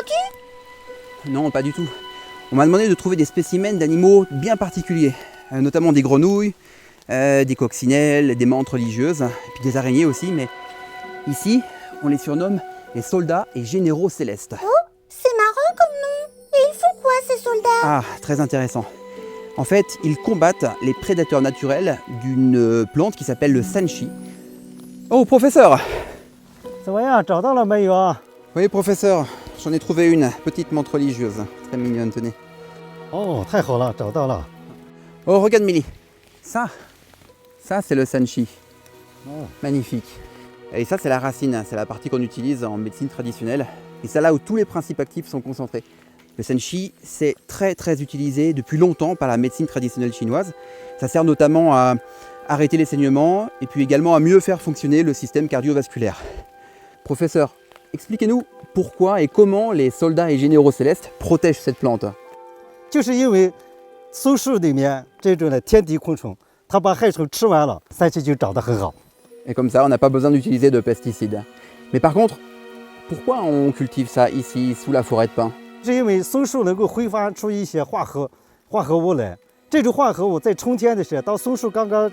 vendu? Non, pas du tout. On m'a demandé de trouver des spécimens d'animaux bien particuliers, notamment des grenouilles, des coccinelles, des menthes religieuses, et puis des araignées aussi, mais ici, on les surnomme les soldats et généraux célestes. Oh, c'est marrant comme nom. Et ils font quoi ces soldats? Ah, très intéressant. En fait, ils combattent les prédateurs naturels d'une plante qui s'appelle le sanchi. Oh, professeur! 怎么样，找到了没有啊？ Oui, professeur, j'en ai trouvé une, petite menthe religieuse, très mignonne, tenez. 哦，太好了，找到了。 Oh, regarde Milly, ça c'est le sanchi. Oh. Magnifique. Et ça c'est la racine, c'est la partie qu'on utilise en médecine traditionnelle. Et c'est là où tous les principes actifs sont concentrés. Le sanchi, c'est très utilisé depuis longtemps par la médecine traditionnelle chinoise. Ça sert notamment à arrêter les saignements et puis également à mieux faire fonctionner le système cardiovasculaire. Professeur, expliquez-nous pourquoi et comment les soldats et généraux célestes protègent cette plante. 就是因为松树里面这种的天敌昆虫，它把害虫吃完了，三七就长得很好。 Et comme ça, on n'a pas besoin d'utiliser de pesticides. Mais par contre, pourquoi on cultive ça ici, sous la forêt de pin? 是因为松树能够挥发出一些化合物来，这种化合物在春天的时候，当松树刚刚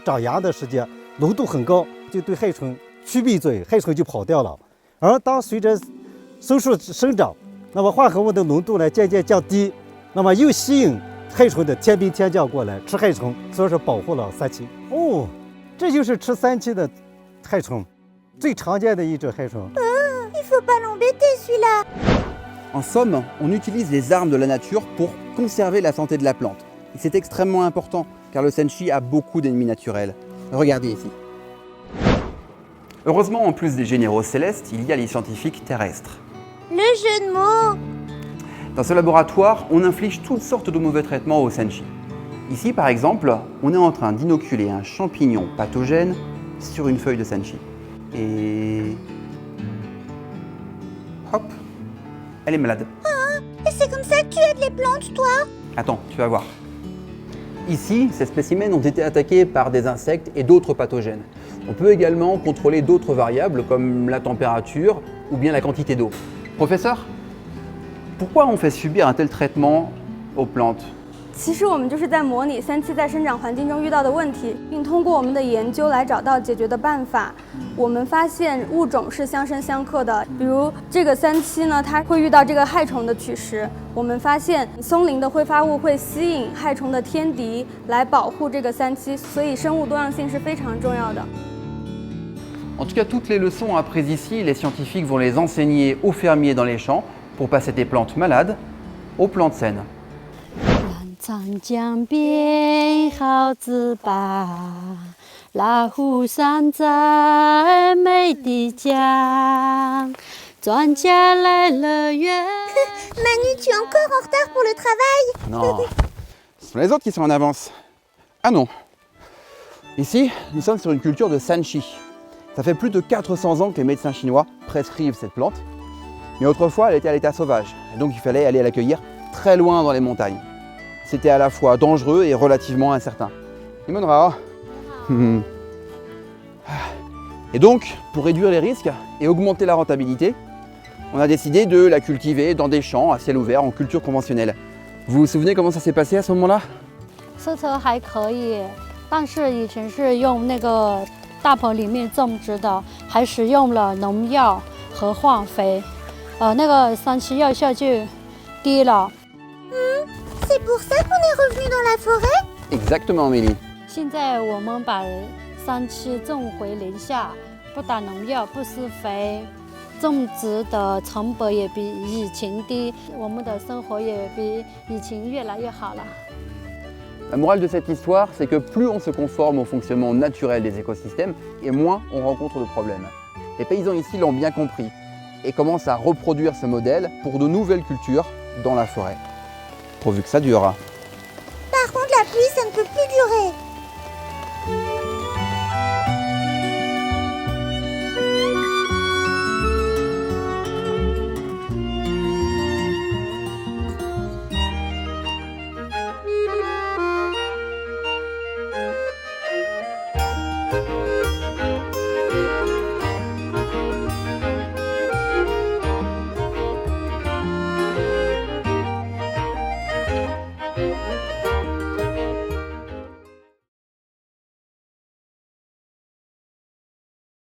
长芽的时间，浓度很高，就对害虫驱避作用，害虫就跑掉了。而当随着松树生长，那么化合物的浓度呢渐渐降低，那么又吸引害虫的天兵天将过来吃害虫，所以说保护了三七。哦，这就是吃三七的害虫，最常见的一种害虫。 Il faut pas l'embêter celui-là. En somme, on utilise les armes de la nature pour conserver la santé de la plante. Et c'est extrêmement important, car le sanchi a beaucoup d'ennemis naturels. Regardez ici. Heureusement, en plus des généraux célestes, il y a les scientifiques terrestres. Le jeu de mots. Dans ce laboratoire, on inflige toutes sortes de mauvais traitements au sanchi. Ici, par exemple, on est en train d'inoculer un champignon pathogène sur une feuille de sanchi. Et... hop, elle est malade. Et c'est comme ça que tu aides les plantes, toi? Attends, tu vas voir. Ici, ces spécimens ont été attaqués par des insectes et d'autres pathogènes. On peut également contrôler d'autres variables comme la température ou bien la quantité d'eau. Professeur, pourquoi on fait subir un tel traitement aux plantes? 其实我们就是在模拟三七在生长环境中遇到的问题，并通过我们的研究来找到解决的办法。我们发现物种是相生相克的，比如这个三七呢，它会遇到这个害虫的取食。我们发现松林的挥发物会吸引害虫的天敌来保护这个三七，所以生物多样性是非常重要的。 En tout cas, toutes les leçons apprises ici, les scientifiques vont les enseigner aux fermiers dans les champs pour passer des plantes malades aux plantes saines. 长江边好子吧，老虎山在美的家，庄稼来了园。 Manu, tu es encore en retard pour le travail? Non, ce sont les autres qui sont en avance. Ah non. Ici, nous sommes sur une culture de sanchi. Ça fait plus de 400 ans que les médecins chinois prescrivent cette plante. Mais autrefois, elle était à l'état sauvage. Et donc, il fallait aller la cueillir très loin dans les montagnes. C'était à la fois dangereux et relativement incertain. Imonra. Et donc, pour réduire les risques et augmenter la rentabilité, on a décidé de la cultiver dans des champs à ciel ouvert en culture conventionnelle. Vous vous souvenez comment ça s'est passé à ce moment-là? 色泽还可以，但是以前是用那个大棚里面种植的，还使用了农药和化肥，那个三七药效就低了。 C'est pour ça qu'on est revenu dans la forêt? Exactement, Amélie. 现在我们把三七种回林下，不打农药，不施肥，种植的成本也比以前低，我们的生活也比以前越来越好了。 La morale de cette histoire, c'est que plus on se conforme au fonctionnement naturel des écosystèmes, et moins on rencontre de problèmes. Les paysans ici l'ont bien compris et commencent à reproduire ce modèle pour de nouvelles cultures dans la forêt. Pourvu que ça dure. Par contre, la pluie, ça ne peut plus durer.